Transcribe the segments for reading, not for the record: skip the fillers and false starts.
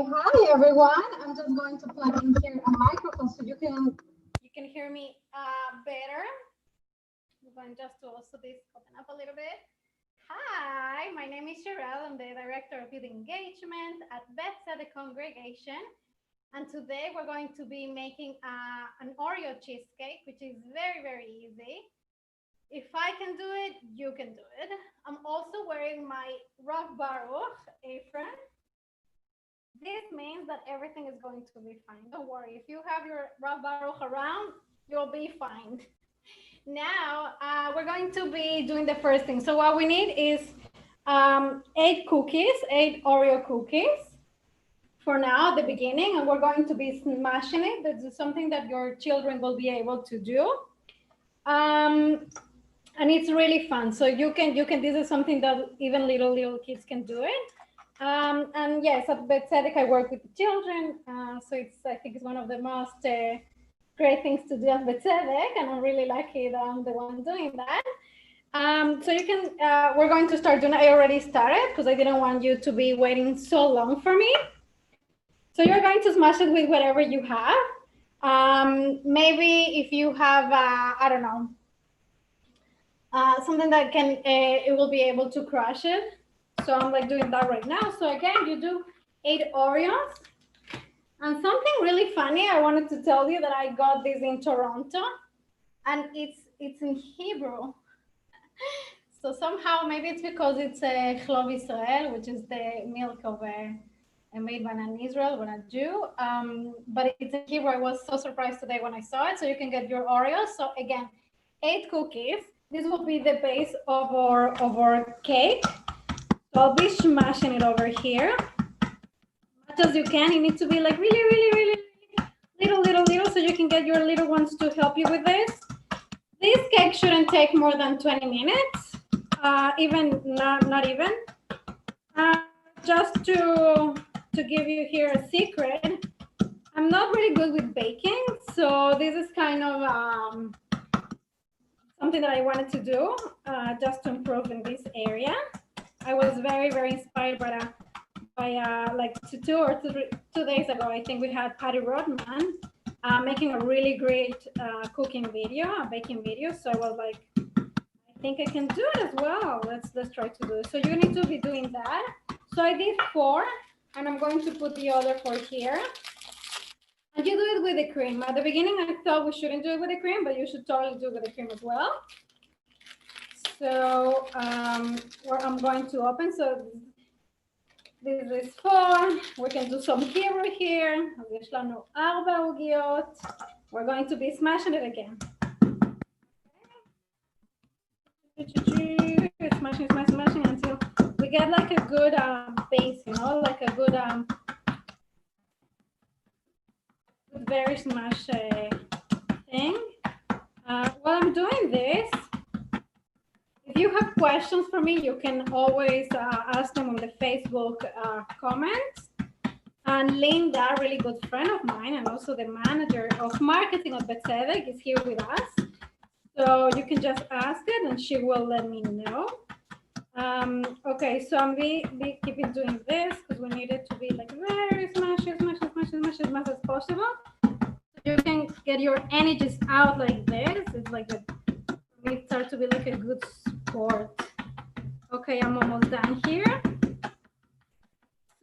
Hi everyone. I'm just going to plug in here a microphone so you can hear me better. I'm going just to also this open up a little bit. Hi, my name is Shirel. I'm the Director of Youth Engagement at Beth the Congregation. And today we're going to be making an Oreo cheesecake, which is very, very easy. If I can do it, you can do it. I'm also wearing my Rav Baruch apron. This means that everything is going to be fine. Don't worry. If you have your Rav Baruch around, you'll be fine. Now, we're going to be doing the first thing. So what we need is 8 cookies, 8 Oreo cookies for now, at the beginning, and we're going to be smashing it. This is something that your children will be able to do. And it's really fun. So you can, this is something that even little kids can do it. And yes, at Beth Tzedek, I work with the children. So I think it's one of the most great things to do at Beth Tzedek, and I'm really lucky that I'm the one doing that. So you can, we're going to start doing, I already started because I didn't want you to be waiting so long for me. So you're going to smash it with whatever you have. Maybe if you have, I don't know, something that can, it will be able to crush it. So I'm like doing that right now. So again, you do 8 Oreos. And something really funny, I wanted to tell you that I got this in Toronto, and it's in Hebrew. So somehow, maybe it's because it's Chlov Israel, which is the milk of made by an Israel, when a Jew. But it's in Hebrew. I was so surprised today when I saw it. So you can get your Oreos. So again, 8 cookies. This will be the base of our cake. So I'll be smashing it over here. As much as you can. You need to be like really little, so you can get your little ones to help you with this. This cake shouldn't take more than 20 minutes, even not even. Just to give you here a secret, I'm not really good with baking, so this is kind of something that I wanted to do just to improve in this area. I was very inspired by like 2 days ago. I think we had Patty Rodman making a really great cooking video, a baking video. So I was like, I think I can do it as well. Let's try to do it. So you need to be doing that. So I did 4, and I'm going to put the other 4 here. And you do it with the cream. At the beginning, I thought we shouldn't do it with the cream, but you should totally do it with the cream as well. So where I'm going to open. So this is 4. We can do some Hebrew here. יש לנו 4 עוגיות. We're going to be smashing it again. Smashing until we get like a good base, you know, like a good very smash thing. While I'm doing this, if you have questions for me, you can always ask them on the Facebook comments. And Linda, a really good friend of mine, and also the manager of marketing of Beth Tzedek, is here with us. So you can just ask it, and she will let me know. Okay, so I'm keeping doing this because we need it to be like very smash as much as possible. So you can get your energies out like this. It's like it starts to be like a good sport. Okay, I'm almost done here.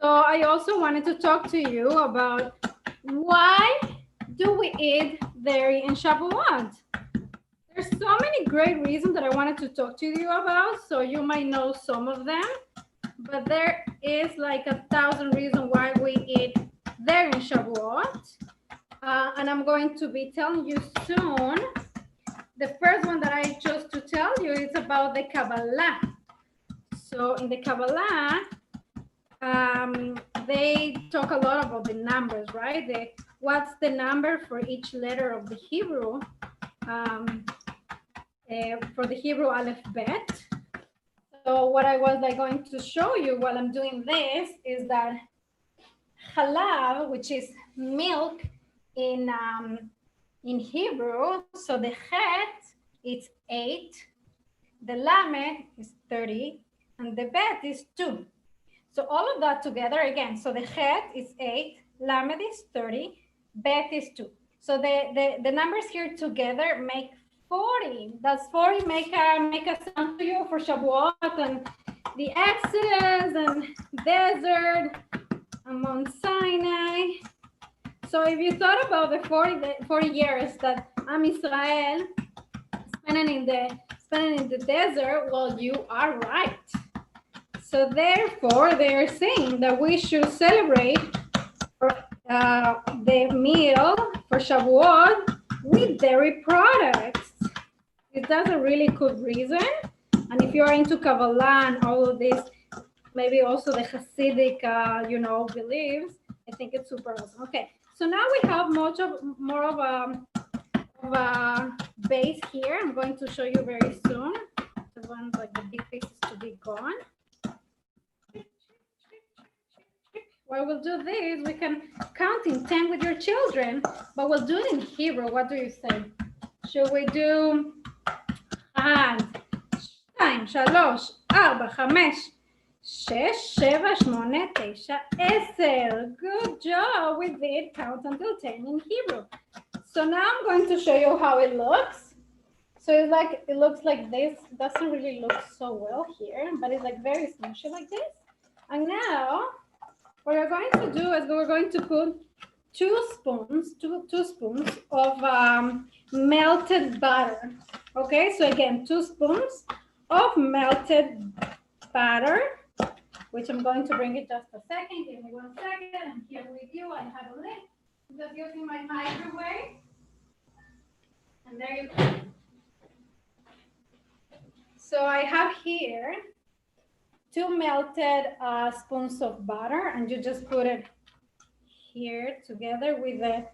So I also wanted to talk to you about why do we eat dairy in Shavuot? There's so many great reasons that I wanted to talk to you about, so you might know some of them, but there is like 1,000 reasons why we eat dairy in Shavuot, and I'm going to be telling you soon. The first one that I chose to tell you is about the Kabbalah. So in the Kabbalah, they talk a lot about the numbers, right? What's the number for each letter of the Hebrew? For the Hebrew Aleph Bet. So what I was like going to show you while I'm doing this is that Halav, which is milk in Hebrew, so the Het is 8, the Lamed is 30, and the Bet is 2. So all of that together again. So the het is 8, lamed is 30, bet is 2. So the numbers here together make 40. Does 40 make a sound to you for Shavuot and the Exodus and desert and Mount Sinai? So if you thought about the 40 years that Am Israel spending in the desert, well, you are right. So therefore, they are saying that we should celebrate the meal for Shavuot with dairy products. That's a really good reason. And if you're into Kabbalah and all of this, maybe also the Hasidic, beliefs, I think it's super awesome. Okay, so now we have more of a base here. I'm going to show you very soon. The ones like the big pieces to be gone. While we'll do this, we can count in 10 with your children, but we'll do it in Hebrew. What do you say? Should we do 1, 2, 3, 4, 5, 6, 7, 8, 9, 10. Good job. We did count until 10 in Hebrew. So now I'm going to show you how it looks. So it looks like this. It doesn't really look so well here, but it's like very smushy like this. And now what we're going to do is we're going to put 2 spoons of melted butter. Okay, so again, 2 spoons of melted butter, which I'm going to bring it just a second. Give me 1 second. I'm here with you. I have a lid. I'm just using my microwave. And there you go. So I have here 2 melted spoons of butter, and you just put it here together with the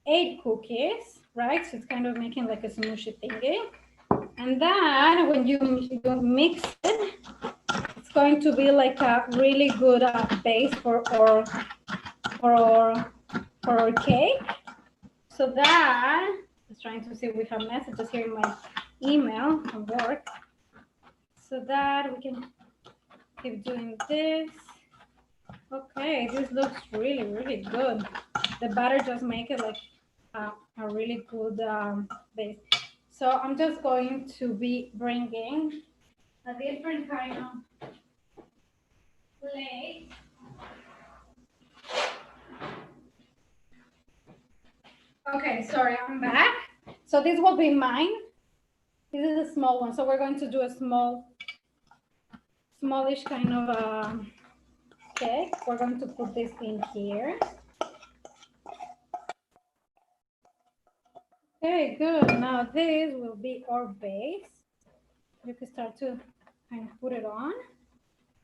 8 cookies, right? So it's kind of making like a smooshy thingy. And then when you mix it, it's going to be like a really good base for our cake. So that, just trying to see if we have messages here in my email at work. So that we can keep doing this. Okay, this looks really, really good. The batter just make it like a really good base. So I'm just going to be bringing a different kind of plate. Okay, sorry, I'm back. So this will be mine. This is a small one. So we're going to do a smallish kind of cake. We're going to put this in here. Okay, good. Now this will be our base. You can start to kind of put it on.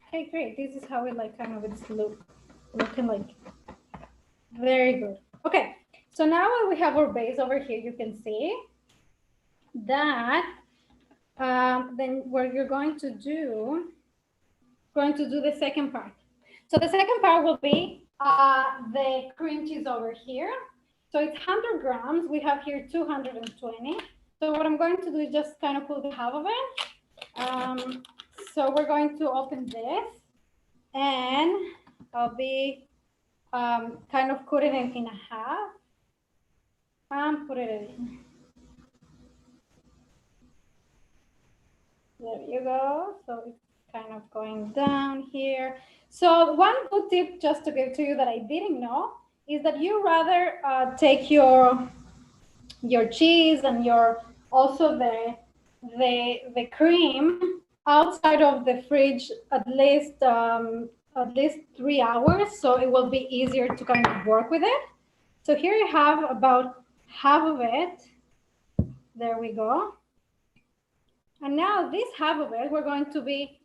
Okay, great. This is how it like kind of it's looking like. Very good. Okay, so now when we have our base over here, you can see that then what you're going to do the second part. So the second part will be the cream cheese over here. So it's 100 grams. We have here 220. So what I'm going to do is just kind of put half of it. So we're going to open this, and I'll be kind of cut it in a half and put it in. There you go. So it's kind of going down here. So one good tip just to give to you that I didn't know is that you rather take your cheese and also the cream outside of the fridge at least 3 hours, so it will be easier to kind of work with it. So here you have about half of it. There we go. And now this half of it, we're going to be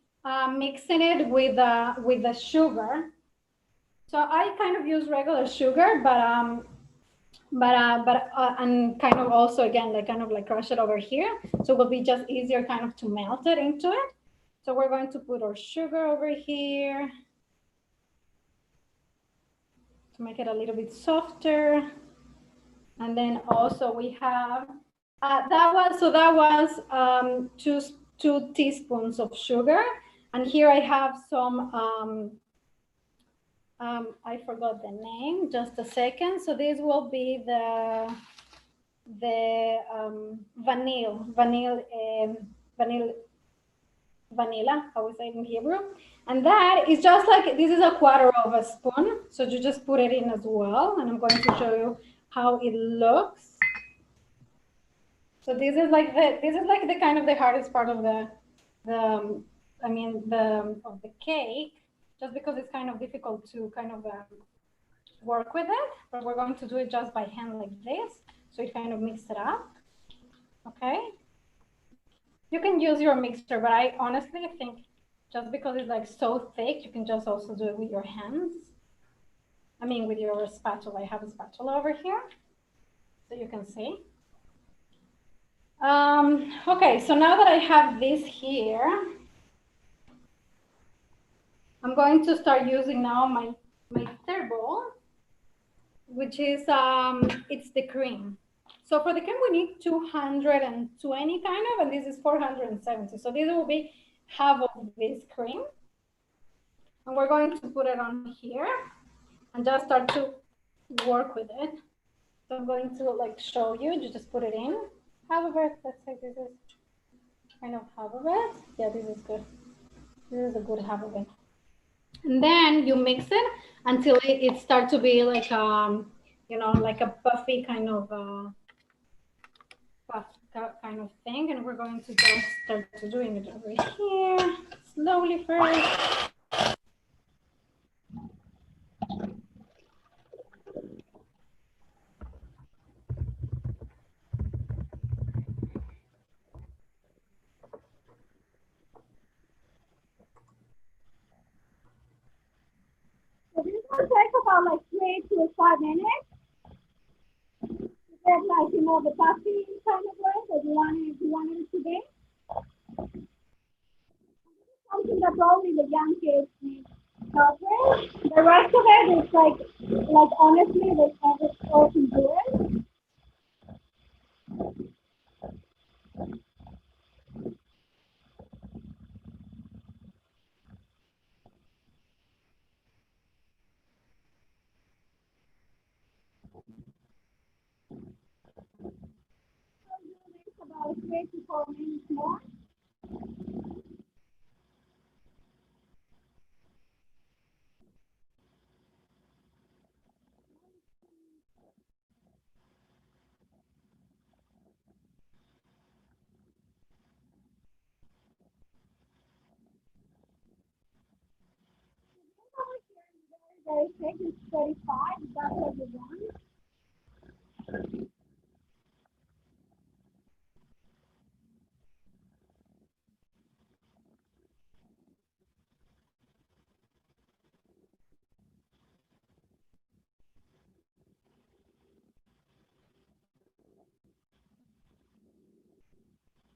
mixing it with the sugar. So I kind of use regular sugar, but and kind of also again like kind of like crush it over here, so it will be just easier kind of to melt it into it. So we're going to put our sugar over here to make it a little bit softer. And then also we have that was 2 teaspoons of sugar, and here I have some I forgot the name, just a second. So this will be the vanilla, how we say it in Hebrew. And that is just like, this is a quarter of a spoon. So you just put it in as well. And I'm going to show you how it looks. So this is like the kind of the hardest part of the of the cake, just because it's kind of difficult to kind of work with it, but we're going to do it just by hand like this. So it kind of mix it up. Okay. You can use your mixer, but I honestly think just because it's like so thick, you can just also do it with your hands. I mean, with your spatula. I have a spatula over here, so you can see. Okay, so now that I have this here, I'm going to start using now my third bowl, which is it's the cream. So for the cream we need 220 kind of, and this is 470. So this will be half of this cream, and we're going to put it on here and just start to work with it. So I'm going to like show you. You just put it in half of it. Let's say this is kind of half of it. Yeah, this is good. This is a good half of it. And then you mix it until it starts to be like you know, like a puffy kind of puff kind of thing. And we're going to just start to doing it over here slowly first. So this will take about like 3 to 5 minutes. Get like, you know, the puffy kind of way that you want it to be. Something that only the young kids need help with. The rest of it is like honestly, they every store can do it. I'll do this about 3 to 4 minutes more. Very thick, it's 35. That's what you want.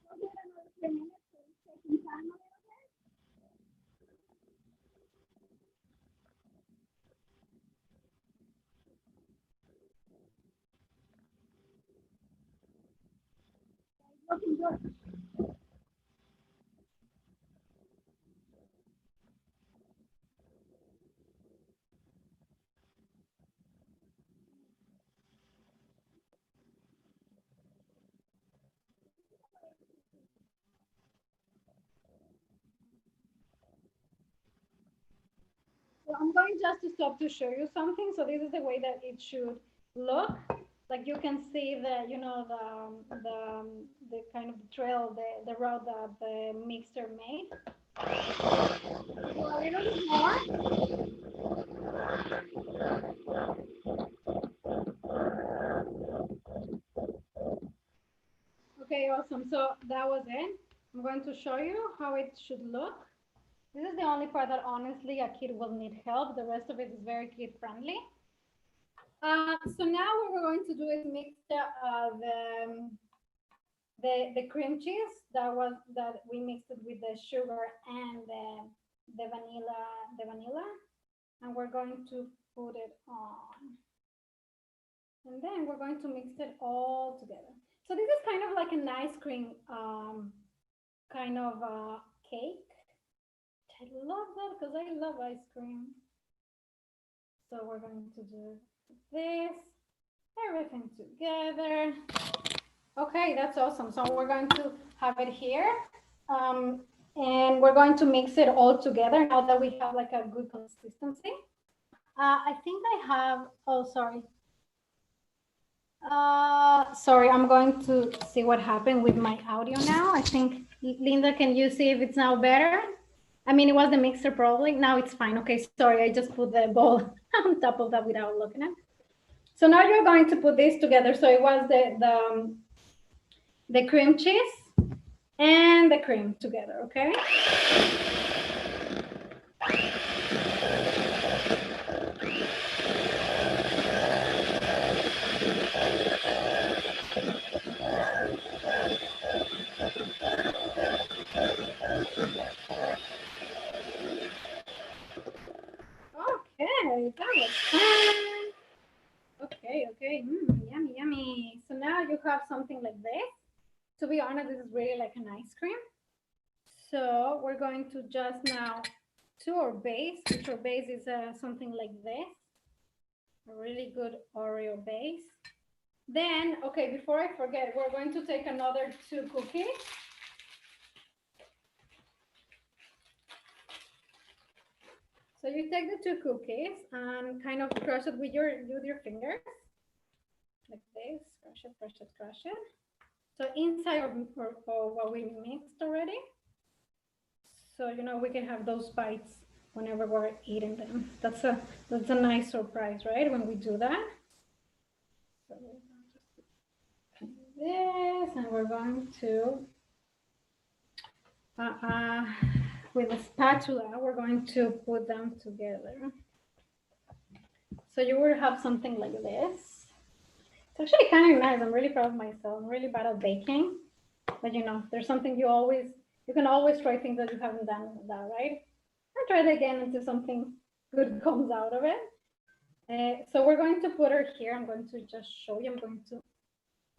We'll do it another 3 minutes, so it's taking time a little bit. Looking good. So I'm going just to stop to show you something. So this is the way that it should look. Like you can see the, you know, the kind of trail, the road that the mixer made. So a little bit more. Okay, awesome. So that was it. I'm going to show you how it should look. This is the only part that honestly a kid will need help. The rest of it is very kid friendly. So now what we're going to do is mix the cream cheese that we mixed it with the sugar and the vanilla, and we're going to put it on, and then we're going to mix it all together. So this is kind of like an ice cream kind of cake. I love that because I love ice cream. So we're going to do this, everything together. Okay, that's awesome. So we're going to have it here. And we're going to mix it all together now that we have like a good consistency. I think I have, oh, sorry. Sorry, I'm going to see what happened with my audio now. I think, Linda, can you see if it's now better? I mean, it was the mixer probably. Now it's fine. Okay, sorry, I just put the bowl on top of that without looking at it. So now you're going to put this together. So it was the cream cheese and the cream together, okay? Okay, that was fun. Okay, yummy, yummy. So now you have something like this. To be honest, this is really like an ice cream. So we're going to just now to our base, which our base is something like this. A really good Oreo base. Then, okay, before I forget, we're going to take another 2 cookies. So you take the 2 cookies and kind of crush it with your fingers, like this, crush it, crush it, crush it. So inside of what we mixed already, so you know we can have those bites whenever we're eating them. That's a nice surprise, right? When we do that. So we're going to do this, and we're going to with a spatula, we're going to put them together. So you will have something like this. It's actually kind of nice. I'm really proud of myself. I'm really bad at baking, but you know, there's something you can always try things that you haven't done with that, right? Or try it again until something good comes out of it. So we're going to put her here. I'm going to just show you. I'm going to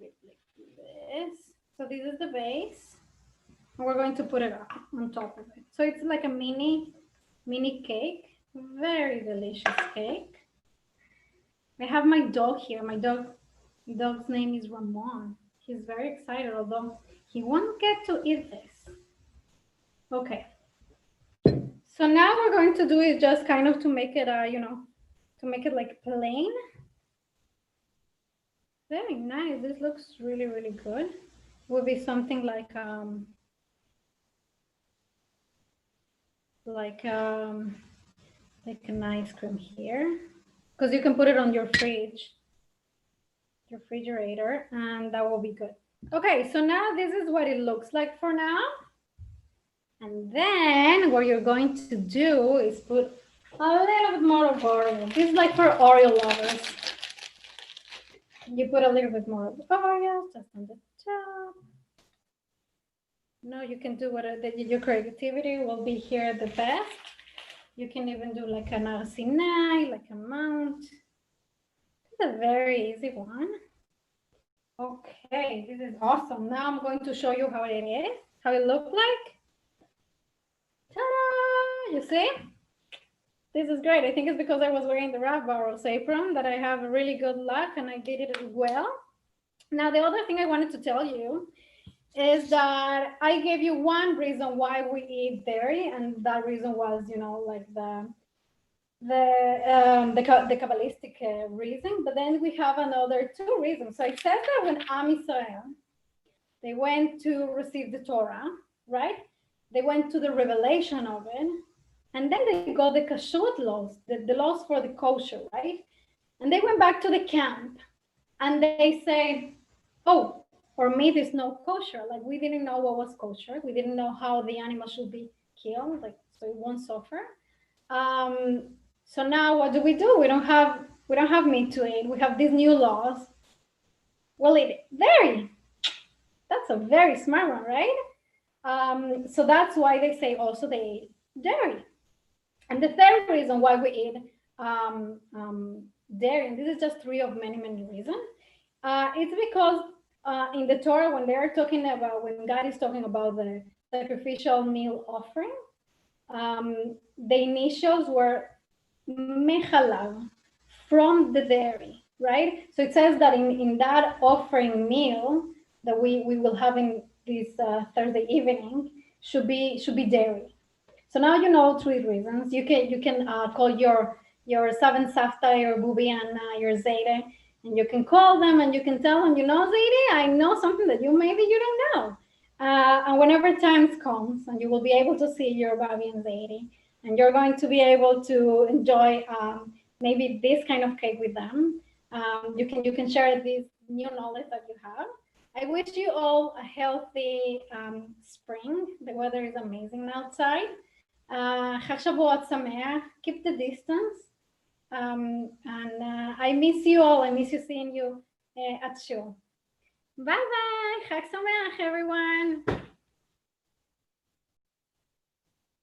like this. So this is the base. And we're going to put it up on top of it. So it's like a mini cake. Very delicious cake. I have my dog here. My dog's name is Ramon. He's very excited, although he won't get to eat this. Okay. So now we're going to do is just kind of to make it, to make it like plain. Very nice. This looks really, really good. Will be something like an ice cream here, because you can put it on your refrigerator, and that will be good. Okay, so now this is what it looks like for now. And then what you're going to do is put a little bit more of Oreo. This is like for Oreo lovers. You put a little bit more of Oreo just on the top. No, you can do whatever, your creativity will be here the best. You can even do like an arsinai, like a mount. It's a very easy one. Okay, this is awesome. Now I'm going to show you how it is, how it looks like. Ta-da! You see? This is great. I think it's because I was wearing the Rav Baruch apron that I have really good luck and I did it well. Now, the other thing I wanted to tell you is that I gave you one reason why we eat dairy, and that reason was, you know, like the Kabbalistic reason, but then we have another 2 reasons. So it says that when Am Yisrael, they went to receive the Torah, right? They went to the revelation of it, and then they got the kashrut laws, the laws for the kosher, right? And they went back to the camp, and they say, oh, for meat is no kosher. Like, we didn't know what was kosher. We didn't know how the animal should be killed, like, so it won't suffer. So now what do? We don't have meat to eat. We have these new laws. We'll eat dairy. That's a very smart one, right? So that's why they say also they eat dairy. And the third reason why we eat dairy, and this is just 3 of many, many reasons, it's because in the Torah, when God is talking about the sacrificial meal offering, the initials were mechalav. from the dairy, right? So it says that in that offering meal that we will have in this Thursday evening should be dairy. So now you know 3 reasons. You can call your seven Safta, your Bubi, and your Zayde, and you can call them and you can tell them, Zayde, I know something that maybe you don't know. And whenever times comes, and you will be able to see your Babi and Zayde, and you're going to be able to enjoy maybe this kind of cake with them. You can share this new knowledge that you have. I wish you all a healthy spring. The weather is amazing outside. Chag Shavuot Sameach. Keep the distance. And I miss you all. I miss you seeing you at show. Bye bye. Chag Sameach, everyone.